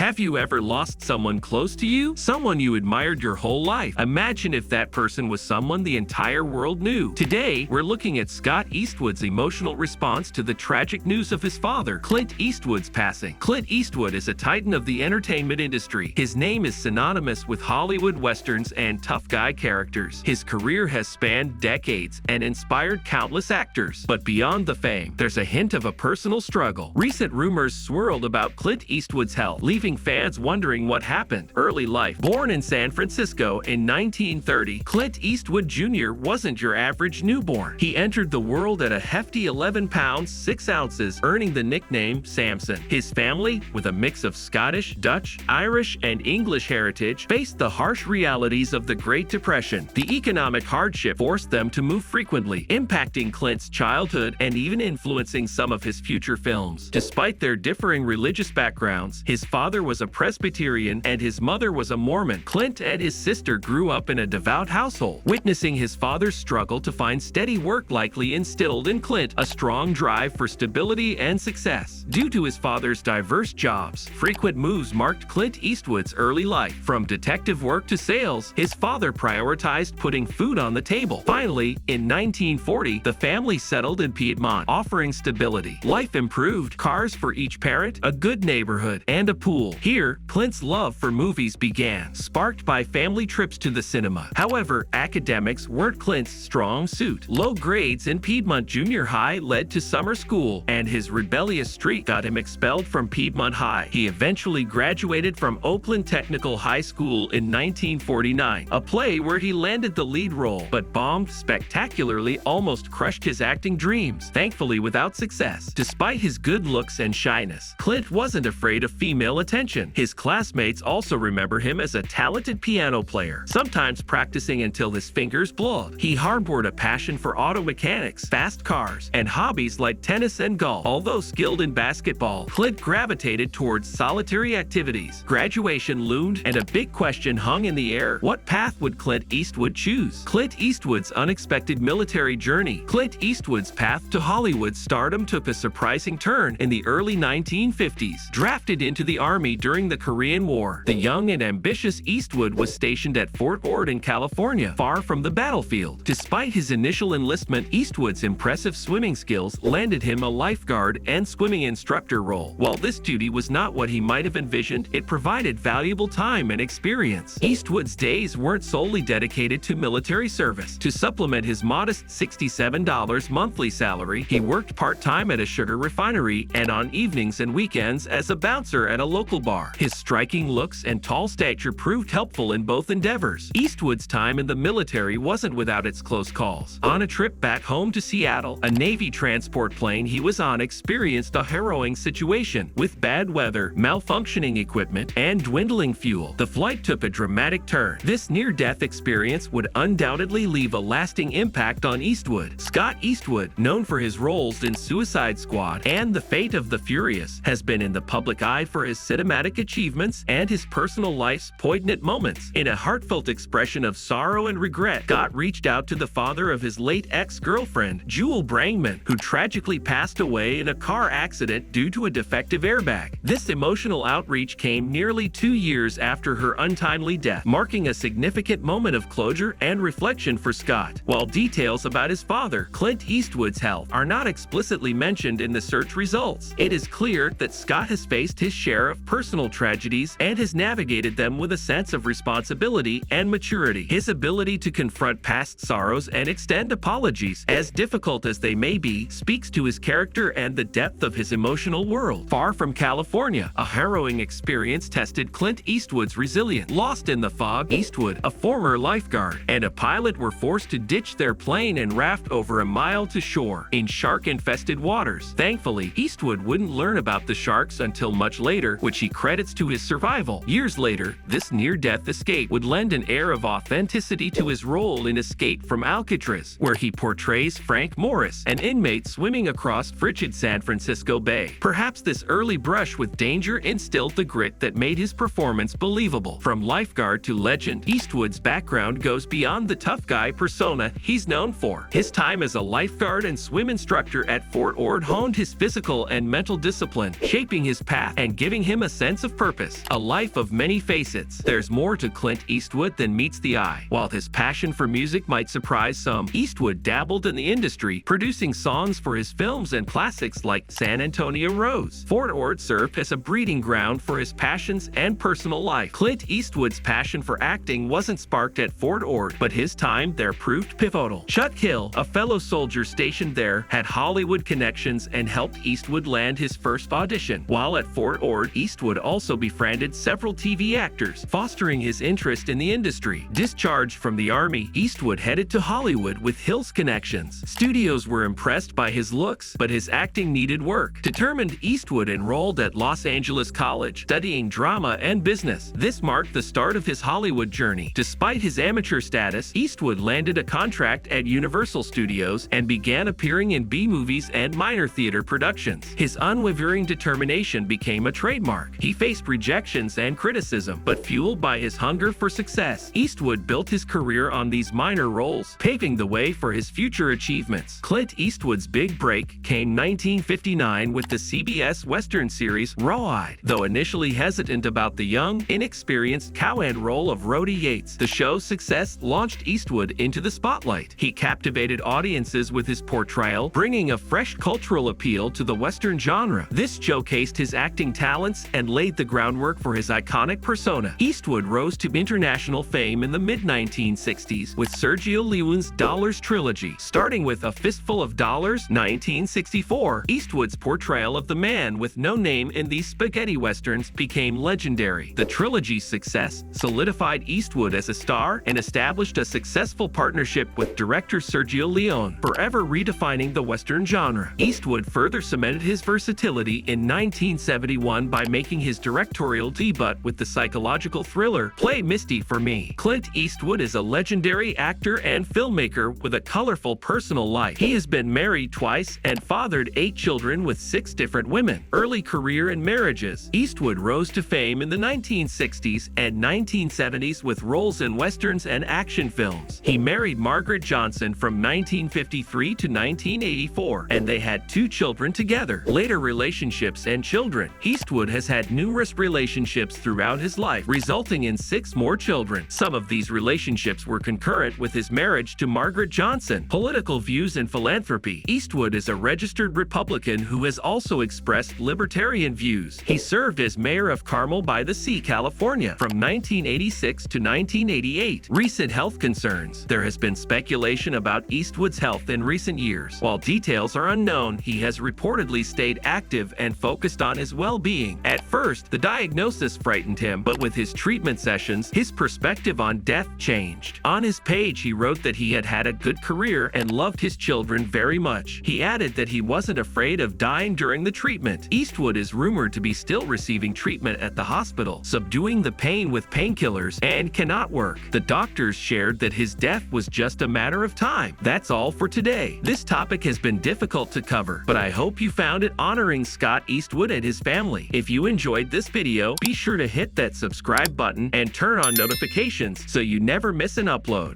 Have you ever lost someone close to you? Someone you admired your whole life? Imagine if that person was someone the entire world knew. Today, we're looking at Scott Eastwood's emotional response to the tragic news of his father, Clint Eastwood's passing. Clint Eastwood is a titan of the entertainment industry. His name is synonymous with Hollywood westerns and tough guy characters. His career has spanned decades and inspired countless actors. But beyond the fame, there's a hint of a personal struggle. Recent rumors swirled about Clint Eastwood's health, leaving fans wondering what happened. Early life. Born in San Francisco in 1930, Clint Eastwood Jr. wasn't your average newborn. He entered the world at a hefty 11 pounds 6 ounces, earning the nickname Samson. His family, with a mix of Scottish, Dutch, Irish, and English heritage, faced the harsh realities of the Great Depression. The economic hardship forced them to move frequently, impacting Clint's childhood and even influencing some of his future films. Despite their differing religious backgrounds, his father was a Presbyterian and his mother was a Mormon. Clint and his sister grew up in a devout household. Witnessing his father's struggle to find steady work likely instilled in Clint a strong drive for stability and success. Due to his father's diverse jobs, frequent moves marked Clint Eastwood's early life. From detective work to sales, his father prioritized putting food on the table. Finally, in 1940, the family settled in Piedmont, offering stability. Life improved, cars for each parent, a good neighborhood, and a pool. Here, Clint's love for movies began, sparked by family trips to the cinema. However, academics weren't Clint's strong suit. Low grades in Piedmont Junior High led to summer school, and his rebellious streak got him expelled from Piedmont High. He eventually graduated from Oakland Technical High School in 1949, a play where he landed the lead role, but bombed spectacularly, almost crushed his acting dreams, thankfully without success. Despite his good looks and shyness, Clint wasn't afraid of female attention. His classmates also remember him as a talented piano player, sometimes practicing until his fingers bled. He harbored a passion for auto mechanics, fast cars, and hobbies like tennis and golf. Although skilled in basketball, Clint gravitated towards solitary activities. Graduation loomed, and a big question hung in the air. What path would Clint Eastwood choose? Clint Eastwood's unexpected military journey. Clint Eastwood's path to Hollywood stardom took a surprising turn in the early 1950s. Drafted into the Army during the Korean War, the young and ambitious Eastwood was stationed at Fort Ord in California, far from the battlefield. Despite his initial enlistment, Eastwood's impressive swimming skills landed him a lifeguard and swimming instructor role. While this duty was not what he might have envisioned, it provided valuable time and experience. Eastwood's days weren't solely dedicated to military service. To supplement his modest $67 monthly salary, he worked part-time at a sugar refinery and on evenings and weekends as a bouncer at a local bar. His striking looks and tall stature proved helpful in both endeavors. Eastwood's time in the military wasn't without its close calls. On a trip back home to Seattle, a Navy transport plane he was on experienced a harrowing situation. With bad weather, malfunctioning equipment, and dwindling fuel, the flight took a dramatic turn. This near-death experience would undoubtedly leave a lasting impact on Eastwood. Scott Eastwood, known for his roles in Suicide Squad and The Fate of the Furious, has been in the public eye for his cinematic achievements and his personal life's poignant moments. In a heartfelt expression of sorrow and regret, Scott reached out to the father of his late ex-girlfriend, Jewel Brangman, who tragically passed away in a car accident due to a defective airbag. This emotional outreach came nearly 2 years after her untimely death, marking a significant moment of closure and reflection for Scott. While details about his father, Clint Eastwood's health, are not explicitly mentioned in the search results, it is clear that Scott has faced his share of personal tragedies and has navigated them with a sense of responsibility and maturity. His ability to confront past sorrows and extend apologies, as difficult as they may be, speaks to his character and the depth of his emotional world. Far from California, a harrowing experience tested Clint Eastwood's resilience. Lost in the fog, Eastwood, a former lifeguard, and a pilot were forced to ditch their plane and raft over a mile to shore in shark-infested waters. Thankfully, Eastwood wouldn't learn about the sharks until much later, which he credits to his survival. Years later, this near-death escape would lend an air of authenticity to his role in Escape from Alcatraz, where he portrays Frank Morris, an inmate swimming across frigid San Francisco Bay. Perhaps this early brush with danger instilled the grit that made his performance believable. From lifeguard to legend, Eastwood's background goes beyond the tough guy persona he's known for. His time as a lifeguard and swim instructor at Fort Ord honed his physical and mental discipline, shaping his path and giving him a sense of purpose. A life of many facets. There's more to Clint Eastwood than meets the eye. While his passion for music might surprise some, Eastwood dabbled in the industry, producing songs for his films and classics like San Antonio Rose. Fort Ord served as a breeding ground for his passions and personal life. Clint Eastwood's passion for acting wasn't sparked at Fort Ord, but his time there proved pivotal. Chuck Hill, a fellow soldier stationed there, had Hollywood connections and helped Eastwood land his first audition. While at Fort Ord, Eastwood also befriended several TV actors, fostering his interest in the industry. Discharged from the Army, Eastwood headed to Hollywood with Hill's connections. Studios were impressed by his looks, but his acting needed work. Determined, Eastwood enrolled at Los Angeles College, studying drama and business. This marked the start of his Hollywood journey. Despite his amateur status, Eastwood landed a contract at Universal Studios and began appearing in B-movies and minor theater productions. His unwavering determination became a trademark. He faced rejections and criticism, but fueled by his hunger for success, Eastwood built his career on these minor roles, paving the way for his future achievements. Clint Eastwood's big break came 1959 with the CBS Western series Rawhide. Though initially hesitant about the young, inexperienced cowhand role of Rhodey Yates, the show's success launched Eastwood into the spotlight. He captivated audiences with his portrayal, bringing a fresh cultural appeal to the Western genre. This showcased his acting talents and laid the groundwork for his iconic persona. Eastwood rose to international fame in the mid-1960s with Sergio Leone's Dollars trilogy. Starting with A Fistful of Dollars, 1964, Eastwood's portrayal of the man with no name in these spaghetti westerns became legendary. The trilogy's success solidified Eastwood as a star and established a successful partnership with director Sergio Leone, forever redefining the Western genre. Eastwood further cemented his versatility in 1971 by making his directorial debut with the psychological thriller Play Misty for Me. Clint Eastwood is a legendary actor and filmmaker with a colorful personal life. He has been married twice and fathered 8 children with 6 different women. Early career and marriages. Eastwood rose to fame in the 1960s and 1970s with roles in westerns and action films. He married Margaret Johnson from 1953 to 1984, and they had 2 children together. Later relationships and children. Eastwood has had numerous relationships throughout his life, resulting in 6 more children. Some of these relationships were concurrent with his marriage to Margaret Johnson. Political views and philanthropy. Eastwood is a registered Republican who has also expressed libertarian views. He served as mayor of Carmel by the Sea, California, from 1986 to 1988. Recent health concerns. There has been speculation about Eastwood's health in recent years. While details are unknown, he has reportedly stayed active and focused on his well-being. At first, the diagnosis frightened him, but with his treatment sessions, his perspective on death changed. On his page, he wrote that he had had a good career and loved his children very much. He added that he wasn't afraid of dying during the treatment. Eastwood is rumored to be still receiving treatment at the hospital, subduing the pain with painkillers, and cannot work. The doctors shared that his death was just a matter of time. That's all for today. This topic has been difficult to cover, but I hope you found it honoring Scott Eastwood and his family. If you enjoyed this video, be sure to hit that subscribe button and turn on notifications so you never miss an upload.